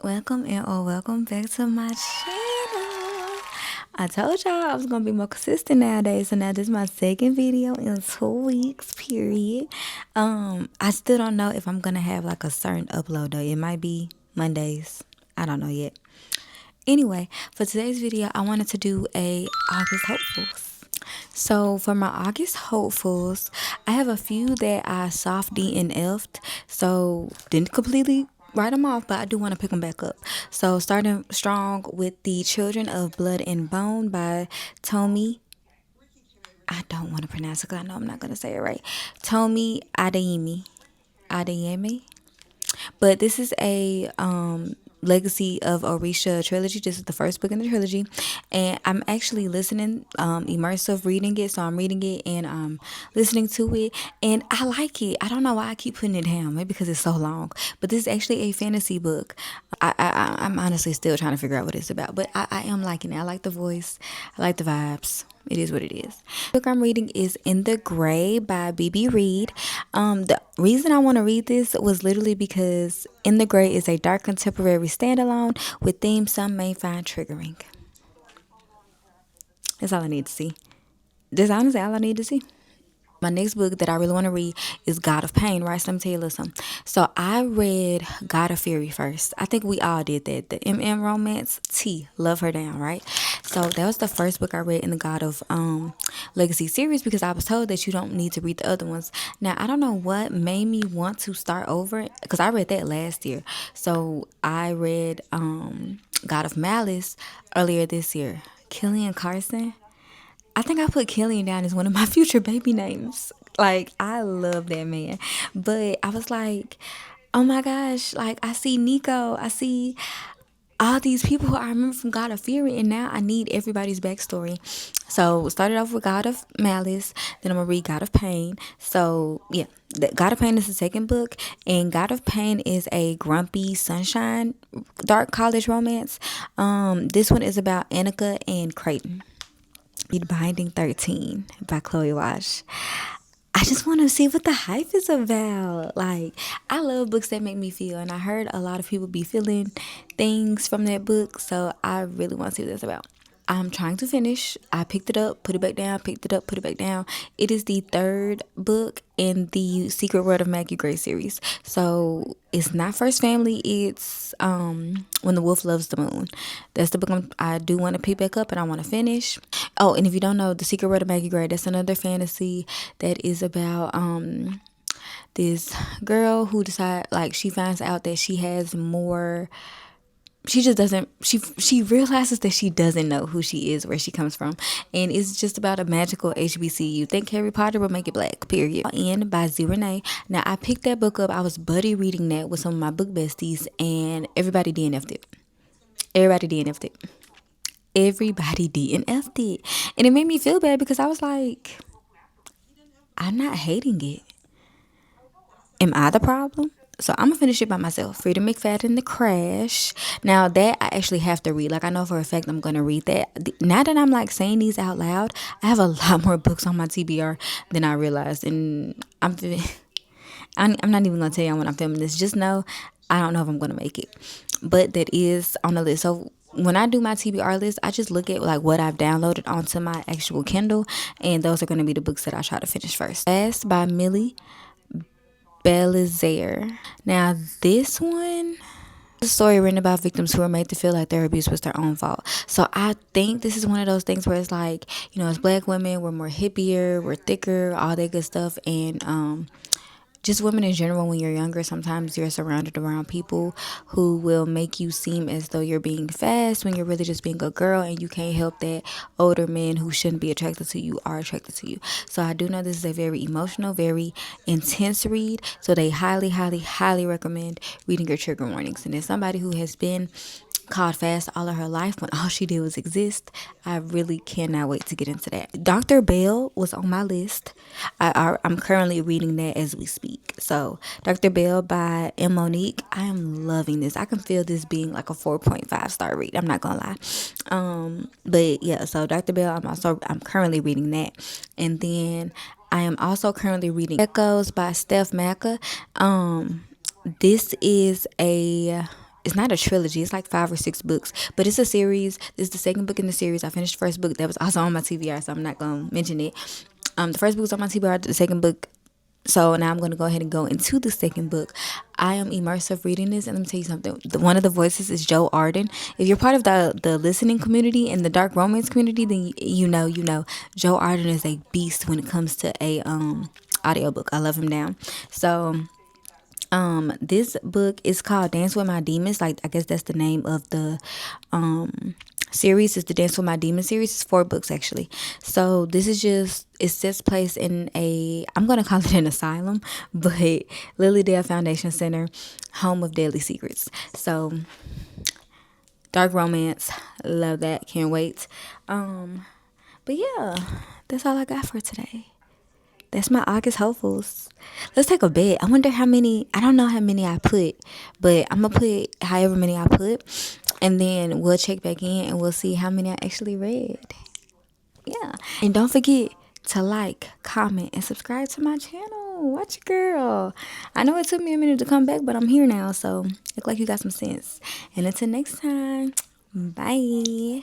Welcome or welcome back to my channel. I told y'all I was gonna be more consistent nowadays, so now this is my second video in 2 weeks, period. I still don't know if I'm gonna have like a certain upload though. It might be Mondays. I don't know yet. Anyway, for today's video, I wanted to do a August hopefuls. So for my August hopefuls, I have a few that I soft DNF'd, so didn't completely write them off, but I do want to pick them back up. So starting strong with The Children of Blood and Bone by Tomi. I don't want to pronounce it because I know I'm not going to say it right. Tomi Adeyemi. Adeyemi. But this is a Legacy of Orisha trilogy. This is the first book in the trilogy, and I'm actually listening, immersive reading it. So I'm reading it and listening to it, and I like it. I don't know why I keep putting it down. Maybe because it's so long. But this is actually a fantasy book. I'm honestly still trying to figure out what it's about, but I am liking it. I like the voice. I like the vibes. It is what it is. The book I'm reading is In the Gray by BB Reed. The reason I want to read this was literally because In the Gray is a dark contemporary standalone with themes some may find triggering. That's all I need to see. That's honestly all I need to see. My next book that I really want to read is God of Pain, right? So let me tell you a little something. So I read God of Fury first. I think we all did that. The MM romance, T, love her down, right? So that was the first book I read in the God of Legacy series because I was told that you don't need to read the other ones. Now, I don't know what made me want to start over because I read that last year. So I read God of Malice earlier this year. Killian Carson. I think I put Killian down as one of my future baby names. Like, I love that man. But I was like, oh my gosh, like, I see Nico. I see all these people who I remember from God of Fury, and now I need everybody's backstory. So, started off with God of Malice, then I'm going to read God of Pain. So, yeah, God of Pain is the second book, and God of Pain is a grumpy sunshine, dark college romance. This one is about Annika and Creighton. Read Binding 13 by Chloe Wash. I just want to see what the hype is about. Like, I love books that make me feel, and I heard a lot of people be feeling things from that book, so I really want to see what that's about. I'm trying to finish. I picked it up, put it back down, picked it up, put it back down. It is the third book in the Secret World of Maggie Gray series. So it's not First Family, it's When the Wolf Loves the Moon. That's the book I do want to pick back up and I want to finish. Oh, and if you don't know, The Secret World of Maggie Gray, that's another fantasy that is about this girl who decides, like, she finds out that she has more. She just doesn't, she realizes that she doesn't know who she is, where she comes from, and it's just about a magical HBCU. Think Harry Potter, but make it black, period. In by Gere. Now, I picked that book up. I was buddy reading that with some of my book besties, and everybody DNF'd it. Everybody DNF'd it. Everybody DNF'd it. And it made me feel bad because I was like, I'm not hating it. Am I the problem? So I'm gonna finish it by myself. Freedom McFadden, The Crash. Now that I actually have to read. Like, I know for a fact I'm gonna read that. Now that I'm like saying these out loud, I have a lot more books on my TBR than I realized, and I'm not even gonna tell you when I'm filming this. Just know I don't know if I'm gonna make it, but that is on the list. So when I do my TBR list, I just look at like what I've downloaded onto my actual Kindle, and those are gonna be the books that I try to finish first. Last by Millie Belizaire. Now, this one is a story written about victims who were made to feel like their abuse was their own fault. So I think this is one of those things where it's like, you know, as black women, we're more hippier, we're thicker, all that good stuff. And just women in general, when you're younger, sometimes you're surrounded around people who will make you seem as though you're being fast when you're really just being a girl, and you can't help that older men who shouldn't be attracted to you are attracted to you. So I do know this is a very emotional, very intense read, so they highly, highly, highly recommend reading your trigger warnings. And as somebody who has been called fast all of her life when all she did was exist, I really cannot wait to get into that. Dr. Bell was on my list. I'm currently reading that as we speak. So Dr. Bell by M. Monique, I am loving this. I can feel this being like a 4.5 star read. I'm not gonna lie. But yeah, so Dr. Bell, I'm currently reading that. And then I am also currently reading Echoes by Steph Macca. This is a it's not a trilogy. It's like 5 or 6 books, but it's a series. This is the second book in the series. I finished the first book that was also on my TBR, so I'm not gonna mention it. The first book was on my TBR. The second book. So now I'm going to go ahead and go into the second book. I am immersive reading this, and let me tell you something. One of the voices is Joe Arden. If you're part of the listening community and the dark romance community, then you know Joe Arden is a beast when it comes to a audiobook. I love him down. So this book is called Dance with My Demons. Like, I guess that's the name of the series. Is the Dance with My Demons series. It's 4 books actually. So this is just, it sets place in I'm gonna call it an asylum, but Lilydale Foundation Center, home of deadly secrets. So dark romance, love that, can't wait. But yeah, that's all I got for today. That's my August hopefuls. Let's take a bet. I wonder how many. I don't know how many I put, but I'm gonna put however many I put, and then we'll check back in and we'll see how many I actually read. Yeah, and don't forget to like, comment, and subscribe to my channel. Watch your girl. I know it took me a minute to come back, but I'm here now, so look like you got some sense. And until next time, bye.